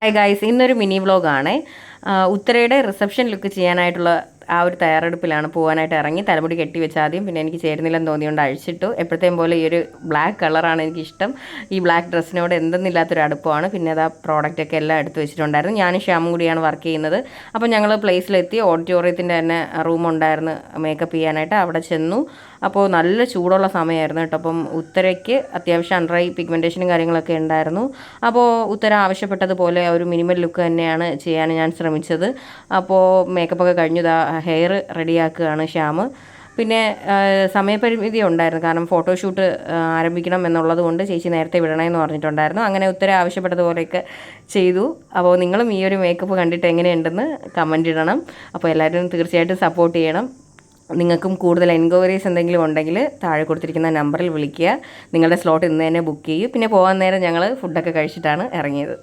Hi guys, ഇന്നൊരു mini വ്ലോഗാണ്. ഉത്തരയുടെ reception look ചെയ്യാനായിട്ടുള്ള ആ ഒരു തയ്യാറെടുപ്പിലാണ്. പോകാനായിട്ട് ഇറങ്ങി തലമുടി കെട്ടി വെച്ച് ആദ്യം, പിന്നെ എനിക്ക് ചേരുന്നില്ലെന്ന് തോന്നിയുകൊണ്ട് അഴിച്ചിട്ടു. എപ്പോഴത്തേയും പോലെ ഈ ഒരു ബ്ലാക്ക് കളറാണ് എനിക്കിഷ്ടം. ഈ ബ്ലാക്ക് ഡ്രസ്സിനോട് എന്തെന്നില്ലാത്തൊരു അടുപ്പമാണ്. പിന്നെ അത് ആ പ്രോഡക്റ്റൊക്കെ എല്ലാം എടുത്ത് വെച്ചിട്ടുണ്ടായിരുന്നു. ഞാനും ശ്യാമും കൂടിയാണ് വർക്ക് ചെയ്യുന്നത്. അപ്പോൾ ഞങ്ങൾ പ്ലേസിലെത്തി. ഓഡിറ്റോറിയത്തിൻ്റെ തന്നെ റൂമുണ്ടായിരുന്നു മേക്കപ്പ് ചെയ്യാനായിട്ട്. അവിടെ ചെന്നു. അപ്പോൾ നല്ല ചൂടുള്ള സമയമായിരുന്നു കേട്ടോ. അപ്പം ഉത്തരയ്ക്ക് അത്യാവശ്യം അണ്ടർ ഐ പിഗ്മെൻറ്റേഷനും കാര്യങ്ങളൊക്കെ ഉണ്ടായിരുന്നു. അപ്പോൾ ഉത്തര ആവശ്യപ്പെട്ടതുപോലെ ഒരു മിനിമൽ ലുക്ക് തന്നെയാണ് ചെയ്യാൻ ഞാൻ ശ്രമിച്ചത്. അപ്പോൾ മേക്കപ്പൊക്കെ കഴിഞ്ഞു, ഹെയർ റെഡിയാക്കുകയാണ് ശ്യാം. പിന്നെ സമയപരിമിതി ഉണ്ടായിരുന്നു, കാരണം ഫോട്ടോഷൂട്ട് ആരംഭിക്കണം എന്നുള്ളത് കൊണ്ട് ചേച്ചി നേരത്തെ വിടണമെന്ന് പറഞ്ഞിട്ടുണ്ടായിരുന്നു. അങ്ങനെ ഉത്തര ആവശ്യപ്പെട്ടതുപോലെയൊക്കെ ചെയ്തു. അപ്പോൾ നിങ്ങളും ഈ ഒരു മേക്കപ്പ് കണ്ടിട്ട് എങ്ങനെയുണ്ടെന്ന് കമൻ്റ് ഇടണം. അപ്പോൾ എല്ലാവരും തീർച്ചയായിട്ടും സപ്പോർട്ട് ചെയ്യണം. നിങ്ങൾക്കും കൂടുതൽ എൻക്വയറീസ് എന്തെങ്കിലും ഉണ്ടെങ്കിൽ താഴെ കൊടുത്തിരിക്കുന്ന നമ്പറിൽ വിളിക്കുക. നിങ്ങളുടെ സ്ലോട്ട് ഇന്ന് തന്നെ ബുക്ക് ചെയ്യും. പിന്നെ പോകാൻ നേരം ഞങ്ങൾ ഫുഡൊക്കെ കഴിച്ചിട്ടാണ് ഇറങ്ങിയത്.